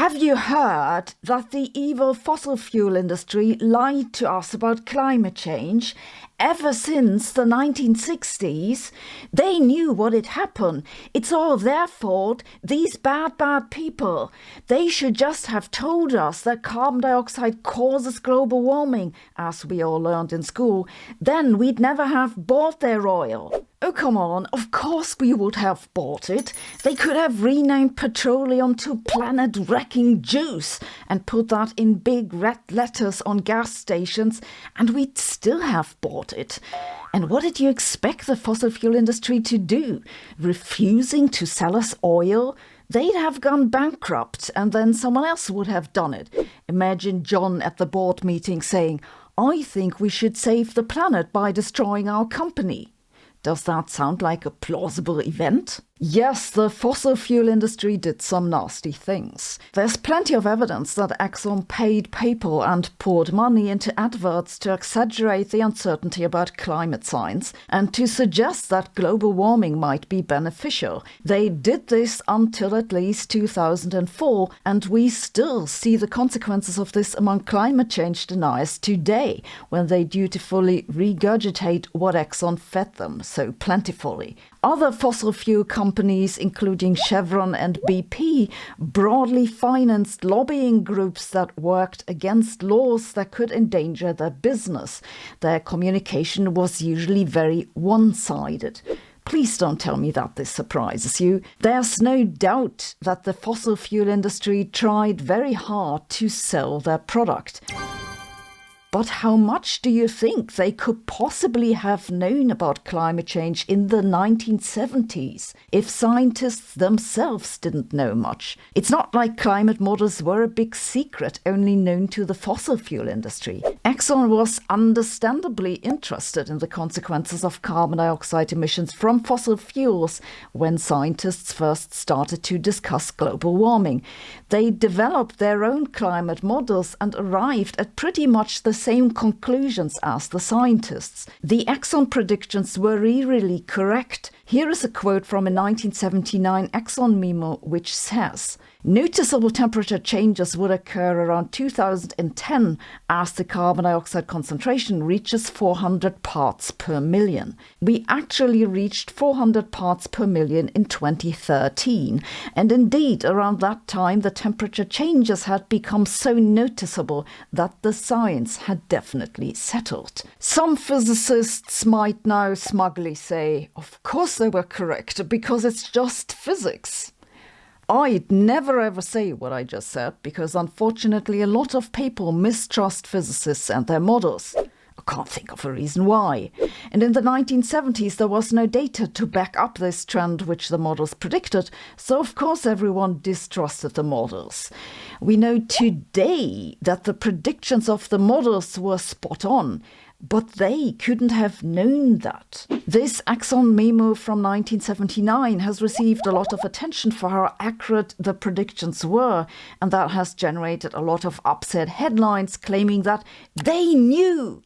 Have you heard that the evil fossil fuel industry lied to us about climate change? Ever since the 1960s, they knew what had happened. It's all their fault, these bad people. They should just have told us that carbon dioxide causes global warming, as we all learned in school. Then we'd never have bought their oil. Oh, come on, of course we would have bought it. They could have renamed petroleum to planet-wrecking juice and put that in big red letters on gas stations, and we'd still have bought it. And what did you expect the fossil fuel industry to do? Refusing to sell us oil? They'd have gone bankrupt, and then someone else would have done it. Imagine John at the board meeting saying, "I think we should save the planet by destroying our company." Does that sound like a plausible event? Yes, the fossil fuel industry did some nasty things. There's plenty of evidence that Exxon paid people and poured money into adverts to exaggerate the uncertainty about climate science and to suggest that global warming might be beneficial. They did this until at least 2004, and we still see the consequences of this among climate change deniers today, when they dutifully regurgitate what Exxon fed them so plentifully. Other fossil fuel companies, including Chevron and BP, broadly financed lobbying groups that worked against laws that could endanger their business. Their communication was usually very one-sided. Please don't tell me that this surprises you. There's no doubt that the fossil fuel industry tried very hard to sell their product. But how much do you think they could possibly have known about climate change in the 1970s if scientists themselves didn't know much? It's not like climate models were a big secret only known to the fossil fuel industry. Exxon was understandably interested in the consequences of carbon dioxide emissions from fossil fuels when scientists first started to discuss global warming. They developed their own climate models and arrived at pretty much the same conclusions as the scientists. The Exxon predictions were really correct. Here is a quote from a 1979 Exxon memo which says, "Noticeable temperature changes would occur around 2010 as the carbon dioxide concentration reaches 400 parts per million. We actually reached 400 parts per million in 2013, and indeed around that time the temperature changes had become so noticeable that the science had definitely settled." Some physicists might now smugly say, "Of course they were correct, because it's just physics." I'd never ever say what I just said, because unfortunately a lot of people mistrust physicists and their models. I can't think of a reason why. And in the 1970s there was no data to back up this trend which the models predicted, so of course everyone distrusted the models. We know today that the predictions of the models were spot on, but they couldn't have known that. This Exxon memo from 1979 has received a lot of attention for how accurate the predictions were, and that has generated a lot of upset headlines claiming that they knew.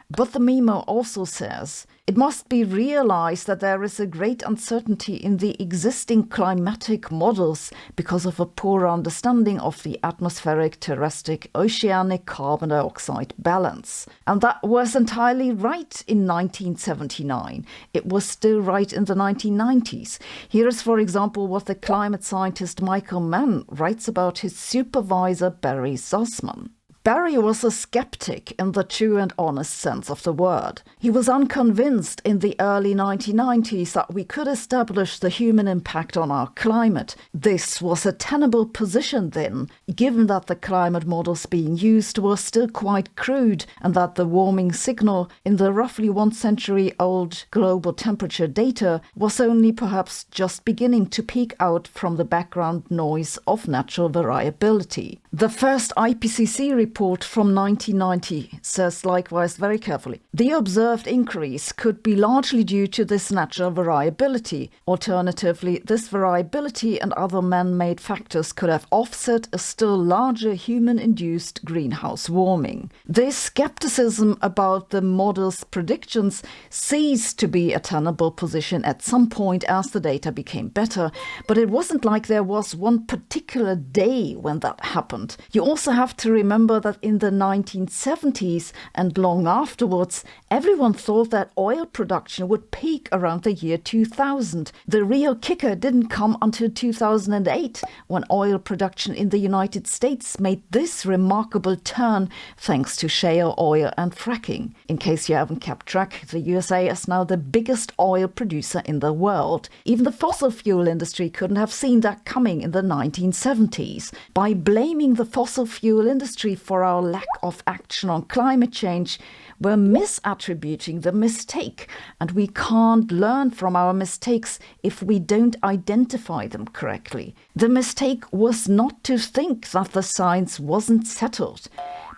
But the memo also says, it must be realized that there is a great uncertainty in the existing climatic models because of a poor understanding of the atmospheric, terrestric, oceanic carbon dioxide balance. And that was entirely right in 1979. It was still right in the 1990s. Here is, for example, what the climate scientist Michael Mann writes about his supervisor Barry Sussman. Barry was a skeptic in the true and honest sense of the word. He was unconvinced in the early 1990s that we could establish the human impact on our climate. This was a tenable position then, given that the climate models being used were still quite crude and that the warming signal in the roughly 1 century old global temperature data was only perhaps just beginning to peek out from the background noise of natural variability. The first IPCC report from 1990 says likewise very carefully, the observed increase could be largely due to this natural variability. Alternatively, this variability and other man-made factors could have offset a still larger human-induced greenhouse warming. This skepticism about the model's predictions ceased to be a tenable position at some point as the data became better, but it wasn't like there was one particular day when that happened. You also have to remember that in the 1970s and long afterwards, everyone thought that oil production would peak around the year 2000. The real kicker didn't come until 2008, when oil production in the United States made this remarkable turn thanks to shale oil and fracking. In case you haven't kept track, the USA is now the biggest oil producer in the world. Even the fossil fuel industry couldn't have seen that coming in the 1970s. By blaming the fossil fuel industry for our lack of action on climate change, we're misattributing the mistake, and we can't learn from our mistakes if we don't identify them correctly. The mistake was not to think that the science wasn't settled,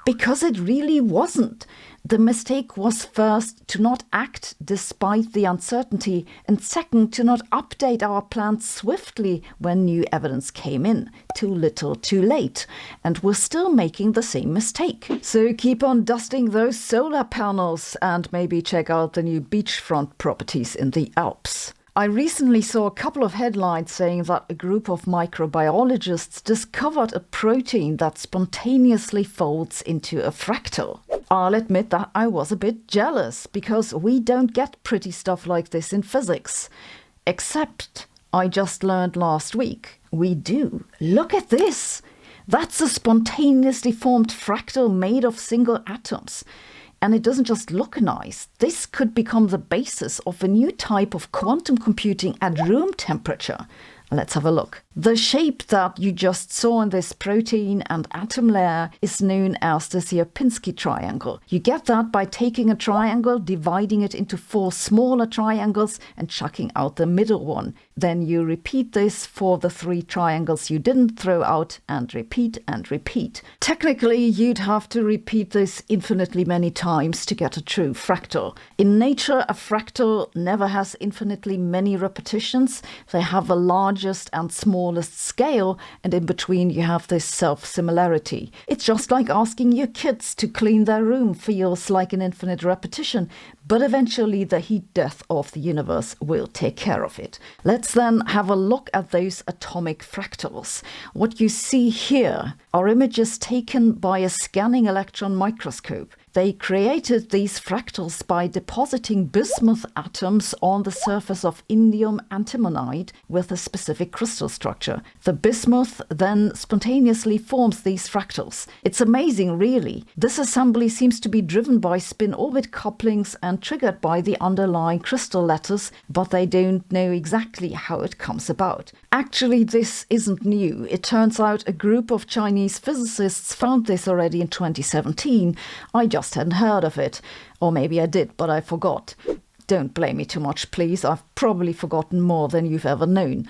because it really wasn't. The mistake was first to not act despite the uncertainty, and second to not update our plans swiftly when new evidence came in. Too little, too late. And we're still making the same mistake. So keep on dusting those solar panels and maybe check out the new beachfront properties in the Alps. I recently saw a couple of headlines saying that a group of microbiologists discovered a protein that spontaneously folds into a fractal. I'll admit that I was a bit jealous, because we don't get pretty stuff like this in physics. Except, I just learned last week, we do. Look at this! That's a spontaneously formed fractal made of single atoms. And it doesn't just look nice. This could become the basis of a new type of quantum computing at room temperature. Let's have a look. The shape that you just saw in this protein and atom layer is known as the Sierpinski triangle. You get that by taking a triangle, dividing it into 4 smaller triangles and chucking out the middle one. Then you repeat this for the 3 triangles you didn't throw out, and repeat and repeat. Technically, you'd have to repeat this infinitely many times to get a true fractal. In nature, a fractal never has infinitely many repetitions. They have a largest and smallest scale, and in between you have this self-similarity. It's just like asking your kids to clean their room feels like an infinite repetition, but eventually the heat death of the universe will take care of it. Let's then have a look at those atomic fractals. What you see here are images taken by a scanning electron microscope. They created these fractals by depositing bismuth atoms on the surface of indium antimonide with a specific crystal structure. The bismuth then spontaneously forms these fractals. It's amazing, really. This assembly seems to be driven by spin-orbit couplings and triggered by the underlying crystal lattice, but they don't know exactly how it comes about. Actually, this isn't new. It turns out a group of Chinese physicists found this already in 2017. I just hadn't heard of it. Or maybe I did, but I forgot. Don't blame me too much, please. I've probably forgotten more than you've ever known.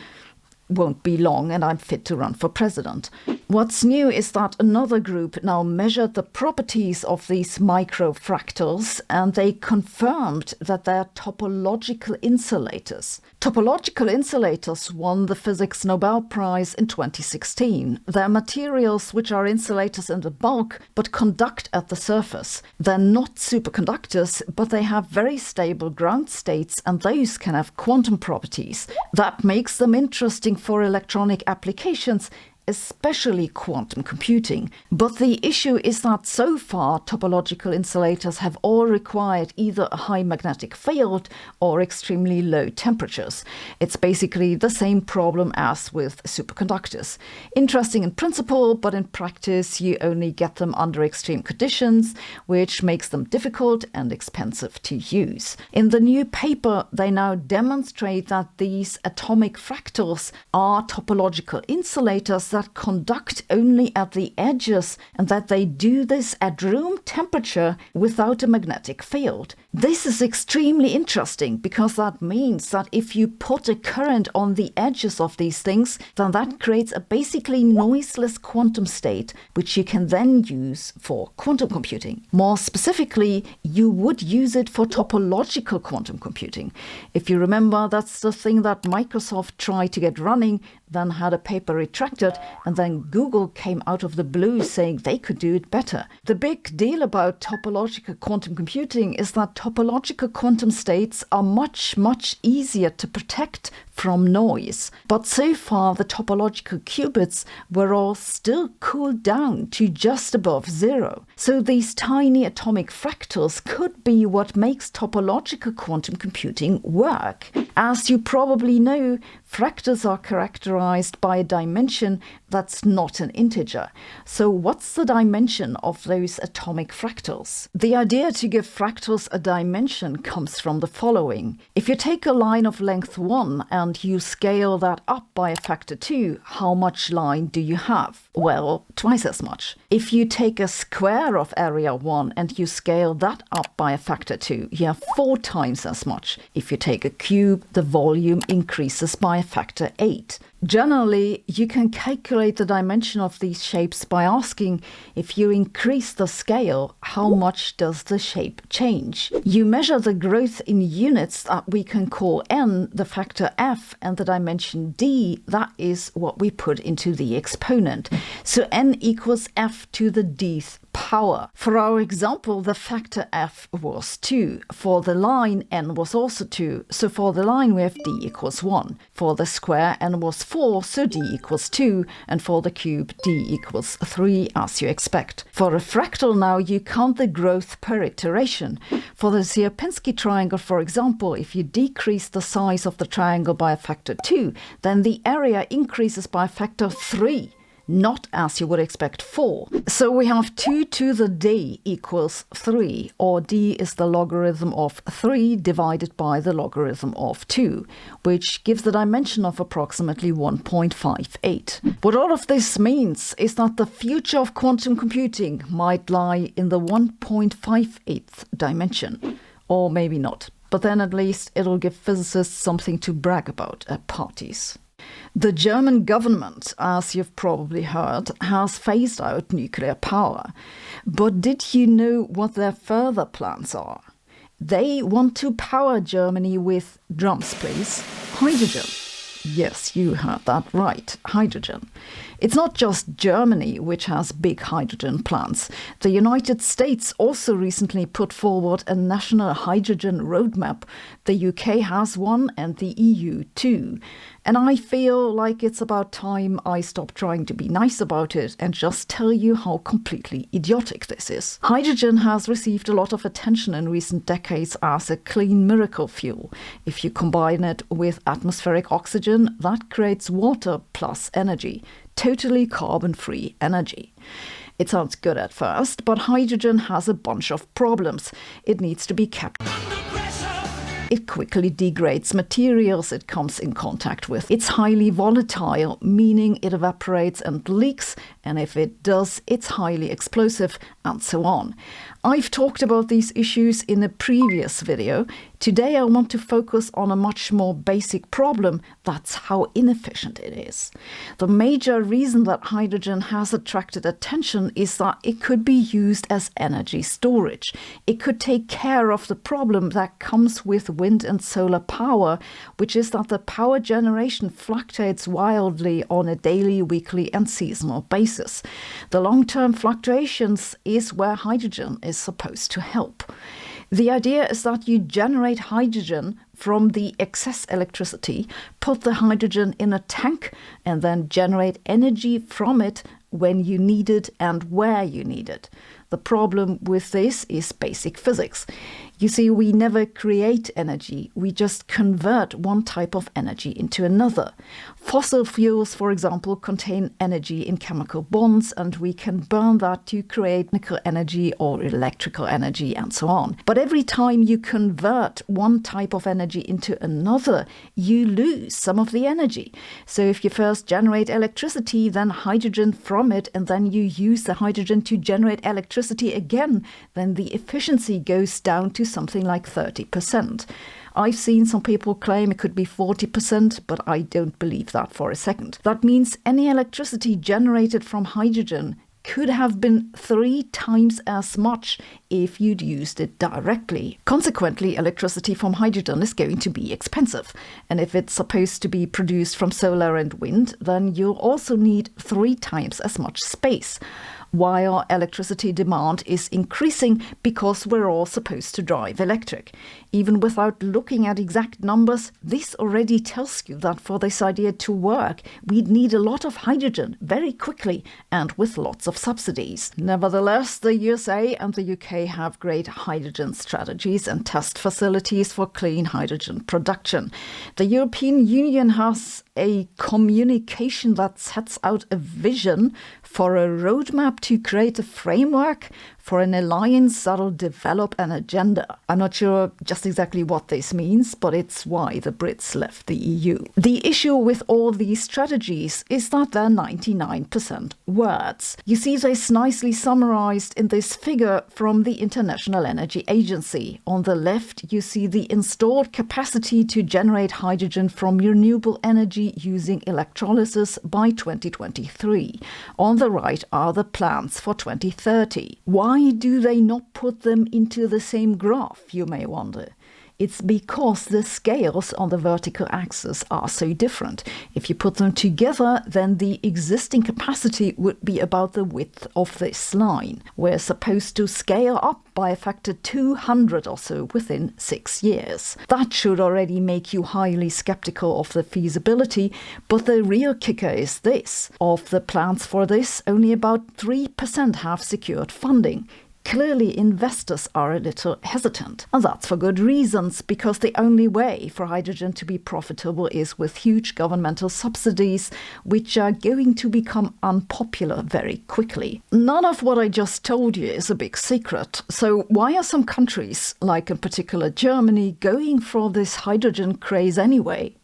Won't be long and I'm fit to run for president. What's new is that another group now measured the properties of these microfractals, and they confirmed that they're topological insulators. Topological insulators won the Physics Nobel Prize in 2016. They're materials which are insulators in the bulk but conduct at the surface. They're not superconductors, but they have very stable ground states, and those can have quantum properties. That makes them interesting for electronic applications, especially quantum computing. But the issue is that so far topological insulators have all required either a high magnetic field or extremely low temperatures. It's basically the same problem as with superconductors. Interesting in principle, but in practice you only get them under extreme conditions, which makes them difficult and expensive to use. In the new paper, they now demonstrate that these atomic fractals are topological insulators that that conduct only at the edges and that they do this at room temperature without a magnetic field. This is extremely interesting because that means that if you put a current on the edges of these things, then that creates a basically noiseless quantum state, which you can then use for quantum computing. More specifically, you would use it for topological quantum computing. If you remember, that's the thing that Microsoft tried to get running, then had a paper retracted, and then Google came out of the blue saying they could do it better. The big deal about topological quantum computing is that topological quantum states are much, much easier to protect from noise. But so far, the topological qubits were all still cooled down to just above zero. So these tiny atomic fractals could be what makes topological quantum computing work. As you probably know, fractals are characterized by a dimension that's not an integer. So what's the dimension of those atomic fractals? The idea to give fractals a dimension comes from the following. If you take a line of length 1 and you scale that up by a factor 2, how much line do you have? Well, twice as much. If you take a square of area 1 and you scale that up by a factor 2, you have 4 times as much. If you take a cube, the volume increases by a factor 8. Generally, you can calculate the dimension of these shapes by asking, if you increase the scale, how much does the shape change? You measure the growth in units that we can call n, the factor f, and the dimension d, that is what we put into the exponent. So n equals f to the dth power. For our example, the factor f was 2. For the line, n was also 2. So for the line, we have d equals 1. For the square, n was 4, so d equals 2. And for the cube, d equals 3, as you expect. For a fractal now, you count the growth per iteration. For the Sierpinski triangle, for example, if you decrease the size of the triangle by a factor 2, then the area increases by a factor 3. Not as you would expect 4. So we have 2 to the d equals 3, or d is the logarithm of 3 divided by the logarithm of 2, which gives the dimension of approximately 1.58. What all of this means is that the future of quantum computing might lie in the 1.58th dimension, or maybe not. But then at least it'll give physicists something to brag about at parties. The German government, as you've probably heard, has phased out nuclear power. But did you know what their further plans are? They want to power Germany with, drums please, hydrogen. Yes, you heard that right, hydrogen. It's not just Germany which has big hydrogen plans. The United States also recently put forward a national hydrogen roadmap. The UK has one and the EU too. And I feel like it's about time I stop trying to be nice about it and just tell you how completely idiotic this is. Hydrogen has received a lot of attention in recent decades as a clean miracle fuel. If you combine it with atmospheric oxygen, that creates water plus energy. Totally carbon-free energy. It sounds good at first, but hydrogen has a bunch of problems. It needs to be kept. It quickly degrades materials it comes in contact with. It's highly volatile, meaning it evaporates and leaks, and if it does, it's highly explosive, and so on. I've talked about these issues in a previous video. Today I want to focus on a much more basic problem, that's how inefficient it is. The major reason that hydrogen has attracted attention is that it could be used as energy storage. It could take care of the problem that comes with wind and solar power, which is that the power generation fluctuates wildly on a daily, weekly and seasonal basis. The long-term fluctuations is where hydrogen is supposed to help. The idea is that you generate hydrogen from the excess electricity, put the hydrogen in a tank, and then generate energy from it when you need it and where you need it. The problem with this is basic physics. You see, we never create energy, we just convert one type of energy into another. Fossil fuels, for example, contain energy in chemical bonds, and we can burn that to create mechanical energy or electrical energy and so on. But every time you convert one type of energy into another, you lose some of the energy. So if you first generate electricity, then hydrogen from it, and then you use the hydrogen to generate electricity again, then the efficiency goes down to something like 30%. I've seen some people claim it could be 40%, but I don't believe that for a second. That means any electricity generated from hydrogen could have been 3 times as much if you'd used it directly. Consequently, electricity from hydrogen is going to be expensive. And if it's supposed to be produced from solar and wind, then you'll also need 3 times as much space. While electricity demand is increasing because we're all supposed to drive electric. Even without looking at exact numbers, this already tells you that for this idea to work, we'd need a lot of hydrogen very quickly and with lots of subsidies. Nevertheless, the USA and the UK have great hydrogen strategies and test facilities for clean hydrogen production. The European Union has a communication that sets out a vision for a roadmap to create a framework for an alliance that'll develop an agenda. I'm not sure just exactly what this means, but it's why the Brits left the EU. The issue with all these strategies is that they're 99% words. You see this nicely summarized in this figure from the International Energy Agency. On the left, you see the installed capacity to generate hydrogen from renewable energy using electrolysis by 2023. On the right are the plans for 2030. Why do they not put them into the same graph, you may wonder? It's because the scales on the vertical axis are so different. If you put them together, then the existing capacity would be about the width of this line. We're supposed to scale up by a factor 200 or so within 6 years. That should already make you highly skeptical of the feasibility, but the real kicker is this. Of the plans for this, only about 3% have secured funding. Clearly, investors are a little hesitant. And that's for good reasons, because the only way for hydrogen to be profitable is with huge governmental subsidies, which are going to become unpopular very quickly. None of what I just told you is a big secret. So why are some countries, like in particular Germany, going for this hydrogen craze anyway?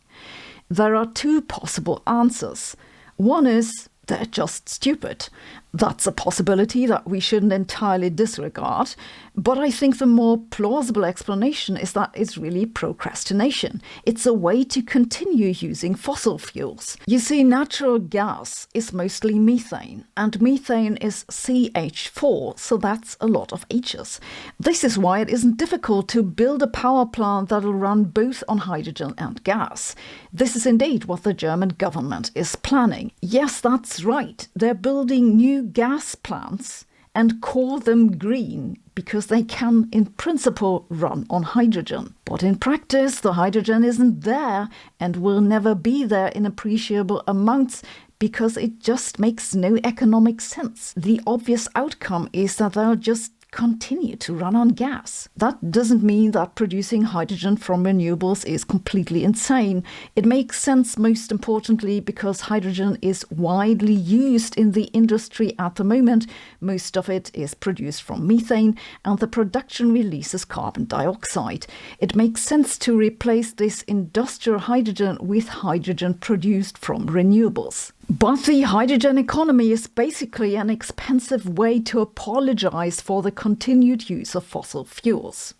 There are 2 possible answers. One is they're just stupid. That's a possibility that we shouldn't entirely disregard, but I think the more plausible explanation is that it's really procrastination. It's a way to continue using fossil fuels. You see, natural gas is mostly methane, and methane is CH4, so that's a lot of H's. This is why it isn't difficult to build a power plant that'll run both on hydrogen and gas. This is indeed what the German government is planning. Yes, that's right. They're building new gas plants and call them green because they can, in principle, run on hydrogen. But in practice, the hydrogen isn't there and will never be there in appreciable amounts because it just makes no economic sense. The obvious outcome is that they'll just continue to run on gas. That doesn't mean that producing hydrogen from renewables is completely insane. It makes sense, most importantly, because hydrogen is widely used in the industry at the moment. Most of it is produced from methane, and the production releases carbon dioxide. It makes sense to replace this industrial hydrogen with hydrogen produced from renewables. But the hydrogen economy is basically an expensive way to apologize for the continued use of fossil fuels.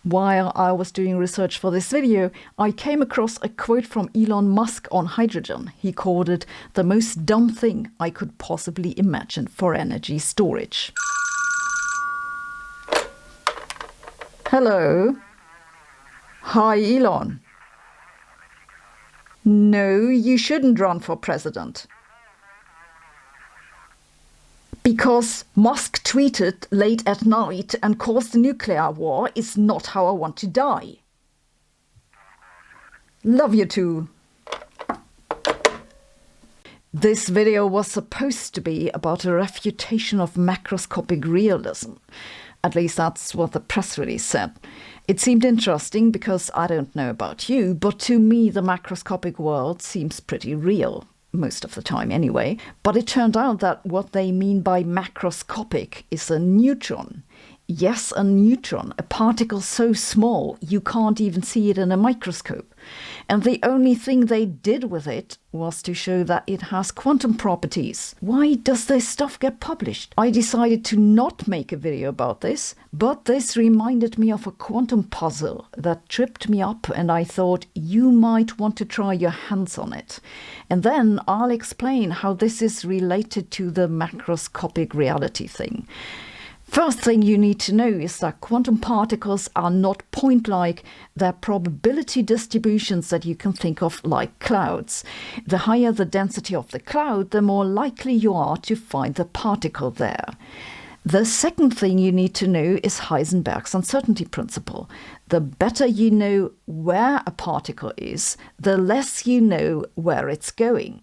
While I was doing research for this video, I came across a quote from Elon Musk on hydrogen. He called it the most dumb thing I could possibly imagine for energy storage. Hello. Hi, Elon. No, you shouldn't run for president. Because Musk tweeted late at night and caused a nuclear war is not how I want to die. Love you too. This video was supposed to be about a refutation of macroscopic realism. At least that's what the press release said. It seemed interesting because I don't know about you, but to me the macroscopic world seems pretty real. Most of the time anyway. But it turned out that what they mean by macroscopic is a neutron. Yes, a neutron, a particle so small you can't even see it in a microscope. And the only thing they did with it was to show that it has quantum properties. Why does this stuff get published? I decided to not make a video about this, but this reminded me of a quantum puzzle that tripped me up, and I thought you might want to try your hands on it. And then I'll explain how this is related to the macroscopic reality thing. First thing you need to know is that quantum particles are not point-like. They're probability distributions that you can think of like clouds. The higher the density of the cloud, the more likely you are to find the particle there. The second thing you need to know is Heisenberg's uncertainty principle. The better you know where a particle is, the less you know where it's going.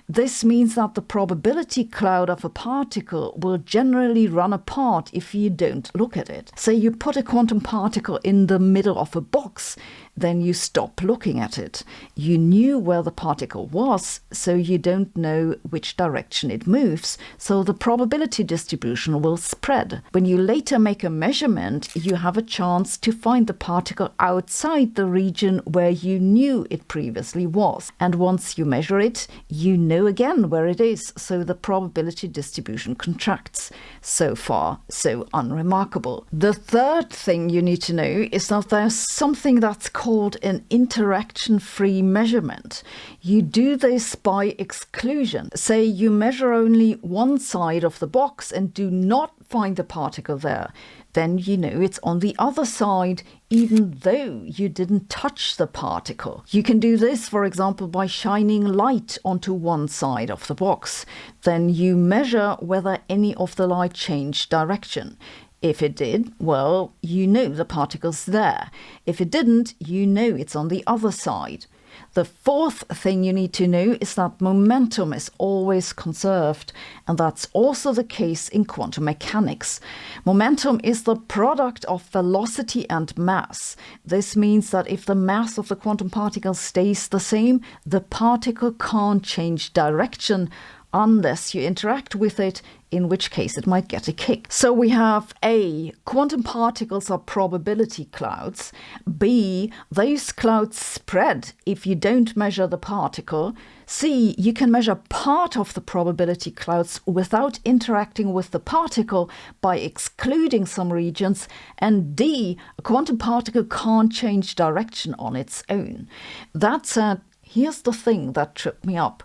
This means that the probability cloud of a particle will generally run apart if you don't look at it. Say you put a quantum particle in the middle of a box, then you stop looking at it. You knew where the particle was, so you don't know which direction it moves, so the probability distribution will spread. When you later make a measurement, you have a chance to find the particle outside the region where you knew it previously was. And once you measure it, you know again where it is, so the probability distribution contracts. So far, so unremarkable. The third thing you need to know is that there's something that's called an interaction-free measurement. You do this by exclusion. Say you measure only one side of the box and do not find the particle there. Then you know it's on the other side, even though you didn't touch the particle. You can do this, for example, by shining light onto one side of the box. Then you measure whether any of the light changed direction. If it did, well, you know the particle's there. If it didn't, you know it's on the other side. The fourth thing you need to know is that momentum is always conserved, and that's also the case in quantum mechanics. Momentum is the product of velocity and mass. This means that if the mass of the quantum particle stays the same, the particle can't change direction unless you interact with it, in which case it might get a kick. So we have A, quantum particles are probability clouds. B, those clouds spread if you don't measure the particle. C, you can measure part of the probability clouds without interacting with the particle by excluding some regions. And D, a quantum particle can't change direction on its own. That said, here's the thing that tripped me up.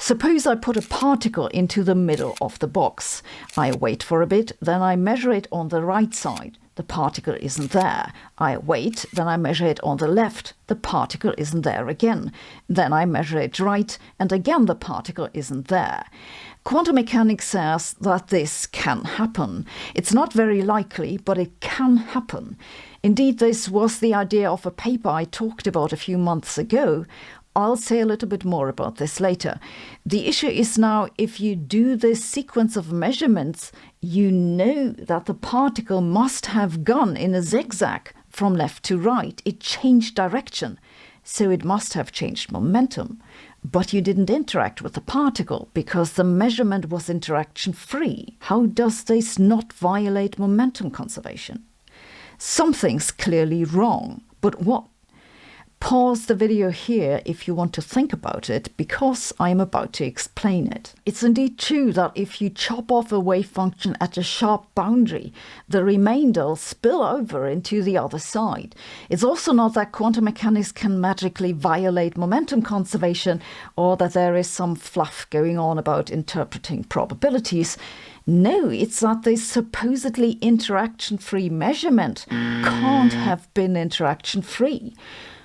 Suppose I put a particle into the middle of the box. I wait for a bit, then I measure it on the right side. The particle isn't there. I wait, then I measure it on the left. The particle isn't there again. Then I measure it right, and again the particle isn't there. Quantum mechanics says that this can happen. It's not very likely, but it can happen. Indeed, this was the idea of a paper I talked about a few months ago. I'll say a little bit more about this later. The issue is now, if you do this sequence of measurements, you know that the particle must have gone in a zigzag from left to right. It changed direction, so it must have changed momentum. But you didn't interact with the particle because the measurement was interaction-free. How does this not violate momentum conservation? Something's clearly wrong, but what? Pause the video here if you want to think about it, because I am about to explain it. It's indeed true that if you chop off a wave function at a sharp boundary, the remainder will spill over into the other side. It's also not that quantum mechanics can magically violate momentum conservation, or that there is some fluff going on about interpreting probabilities. No, it's that this supposedly interaction-free measurement can't have been interaction-free.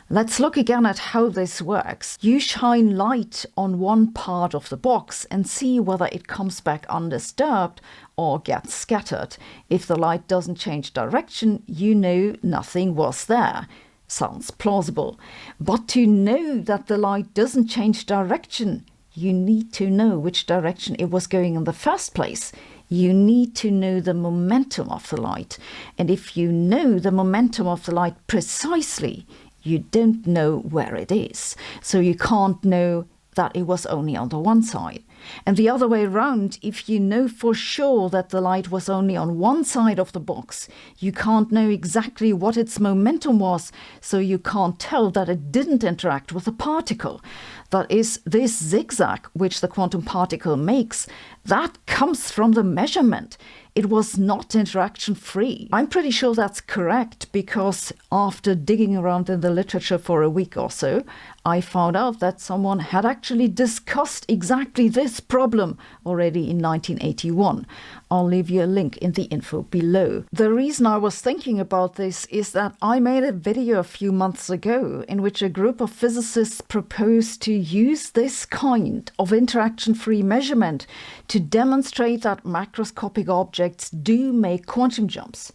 Let's look again at how this works. You shine light on one part of the box and see whether it comes back undisturbed or gets scattered. If the light doesn't change direction, you know nothing was there. Sounds plausible. But to know that the light doesn't change direction, you need to know which direction it was going in the first place. You need to know the momentum of the light. And if you know the momentum of the light precisely, you don't know where it is. So you can't know that it was only on the one side. And the other way around, if you know for sure that the light was only on one side of the box, you can't know exactly what its momentum was, so you can't tell that it didn't interact with the particle. That is, this zigzag which the quantum particle makes, that comes from the measurement. It was not interaction free. I'm pretty sure that's correct because after digging around in the literature for a week or so, I found out that someone had actually discussed exactly this problem already in 1981. I'll leave you a link in the info below. The reason I was thinking about this is that I made a video a few months ago in which a group of physicists proposed to use this kind of interaction-free measurement to demonstrate that macroscopic objects do make quantum jumps.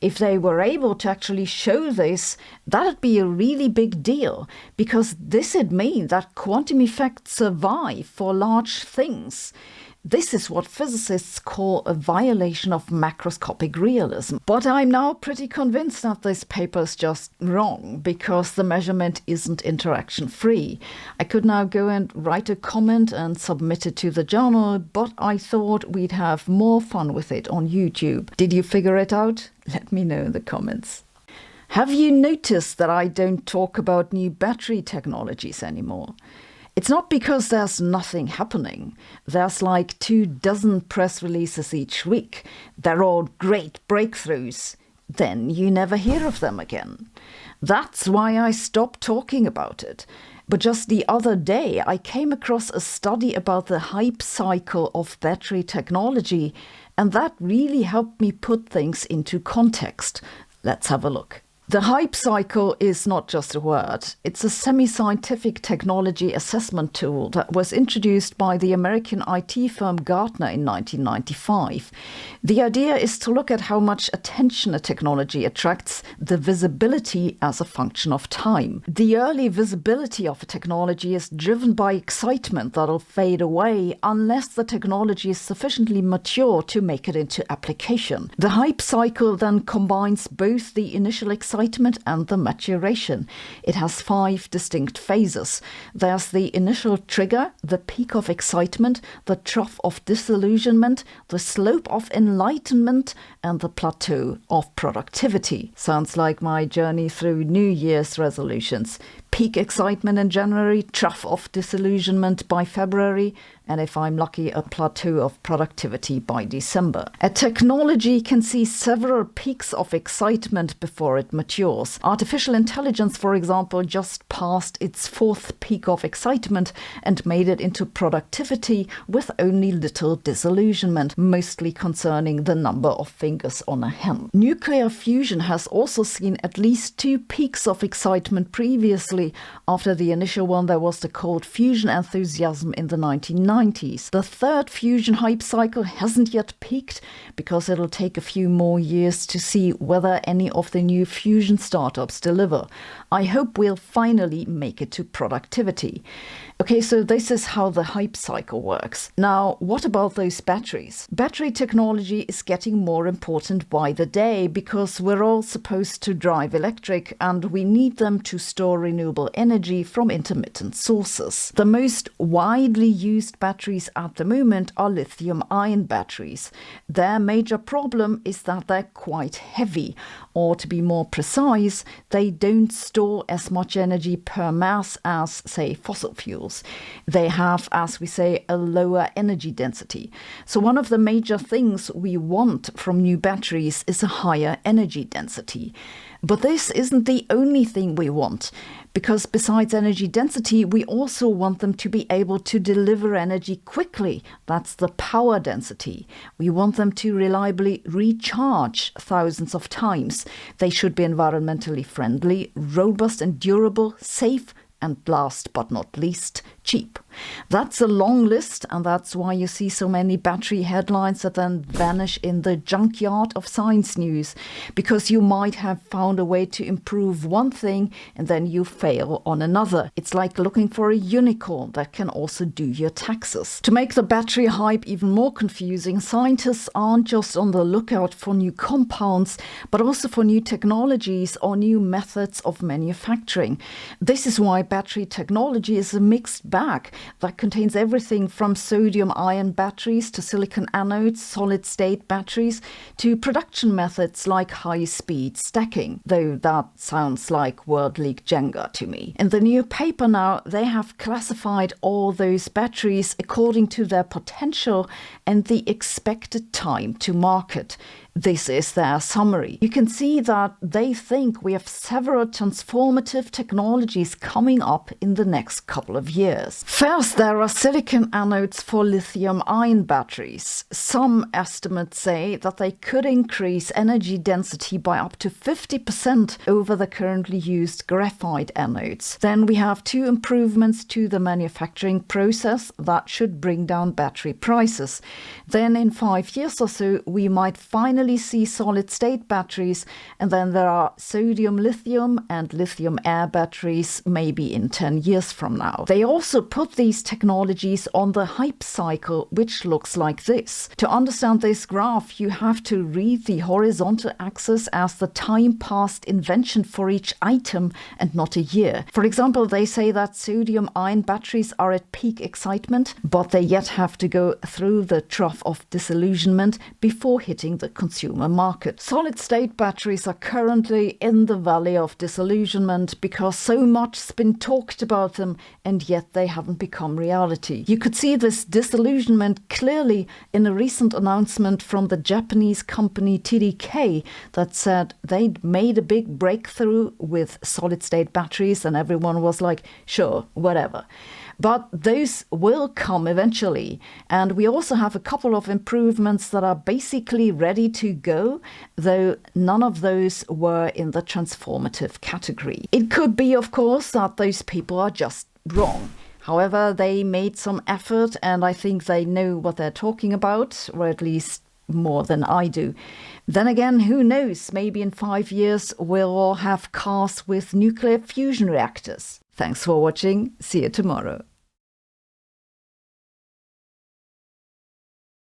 If they were able to actually show this, that'd be a really big deal, because this would mean that quantum effects survive for large things. This is what physicists call a violation of macroscopic realism. But I'm now pretty convinced that this paper is just wrong, because the measurement isn't interaction-free. I could now go and write a comment and submit it to the journal, but I thought we'd have more fun with it on YouTube. Did you figure it out? Let me know in the comments. Have you noticed that I don't talk about new battery technologies anymore? It's not because there's nothing happening. There's like 24 press releases each week. They're all great breakthroughs. Then you never hear of them again. That's why I stopped talking about it. But just the other day, I came across a study about the hype cycle of battery technology, and that really helped me put things into context. Let's have a look. The hype cycle is not just a word. It's a semi-scientific technology assessment tool that was introduced by the American IT firm Gartner in 1995. The idea is to look at how much attention a technology attracts, the visibility as a function of time. The early visibility of a technology is driven by excitement that'll fade away unless the technology is sufficiently mature to make it into application. The hype cycle then combines both the initial excitement and the maturation. It has 5 distinct phases. There's the initial trigger, the peak of excitement, the trough of disillusionment, the slope of enlightenment, and the plateau of productivity. Sounds like my journey through New Year's resolutions. Peak excitement in January, trough of disillusionment by February, and if I'm lucky, a plateau of productivity by December. A technology can see several peaks of excitement before it matures. Artificial intelligence, for example, just passed its 4th peak of excitement and made it into productivity with only little disillusionment, mostly concerning the number of fingers on a hand. Nuclear fusion has also seen at least 2 peaks of excitement previously. After the initial one, there was the cold fusion enthusiasm in the 1990s. The 3rd fusion hype cycle hasn't yet peaked because it'll take a few more years to see whether any of the new fusion startups deliver. I hope we'll finally make it to productivity. Okay, so this is how the hype cycle works. Now, what about those batteries? Battery technology is getting more important by the day because we're all supposed to drive electric and we need them to store renewable energy from intermittent sources. The most widely used batteries at the moment are lithium-ion batteries. Their major problem is that they're quite heavy, or to be more precise, they don't store as much energy per mass as, say, fossil fuels. They have, as we say, a lower energy density. So one of the major things we want from new batteries is a higher energy density. But this isn't the only thing we want, because besides energy density, we also want them to be able to deliver energy quickly. That's the power density. We want them to reliably recharge thousands of times. They should be environmentally friendly, robust and durable, safe, and last but not least, cheap. That's a long list, and that's why you see so many battery headlines that then vanish in the junkyard of science news, because you might have found a way to improve one thing and then you fail on another. It's like looking for a unicorn that can also do your taxes. To make the battery hype even more confusing, scientists aren't just on the lookout for new compounds, but also for new technologies or new methods of manufacturing. This is why battery technology is a mixed bag that contains everything from sodium-ion batteries to silicon anodes, solid-state batteries, to production methods like high-speed stacking, though that sounds like World League Jenga to me. In the new paper now, they have classified all those batteries according to their potential and the expected time to market. This is their summary. You can see that they think we have several transformative technologies coming up in the next couple of years. First, there are silicon anodes for lithium-ion batteries. Some estimates say that they could increase energy density by up to 50% over the currently used graphite anodes. Then we have 2 improvements to the manufacturing process that should bring down battery prices. Then in 5 years or so, we might finally see solid-state batteries, and then there are sodium-lithium and lithium-air batteries maybe in 10 years from now. They also put these technologies on the hype cycle, which looks like this. To understand this graph, you have to read the horizontal axis as the time past invention for each item and not a year. For example, they say that sodium-ion batteries are at peak excitement, but they yet have to go through the trough of disillusionment before hitting the consumer market. Solid-state batteries are currently in the valley of disillusionment because so much's been talked about them and yet they haven't become reality. You could see this disillusionment clearly in a recent announcement from the Japanese company TDK that said they'd made a big breakthrough with solid-state batteries and everyone was like, sure, whatever. But those will come eventually. And we also have a couple of improvements that are basically ready to go, though none of those were in the transformative category. It could be, of course, that those people are just wrong. However, they made some effort and I think they know what they're talking about, or at least more than I do. Then again, who knows? Maybe in 5 years we'll all have cars with nuclear fusion reactors. Thanks for watching. See you tomorrow.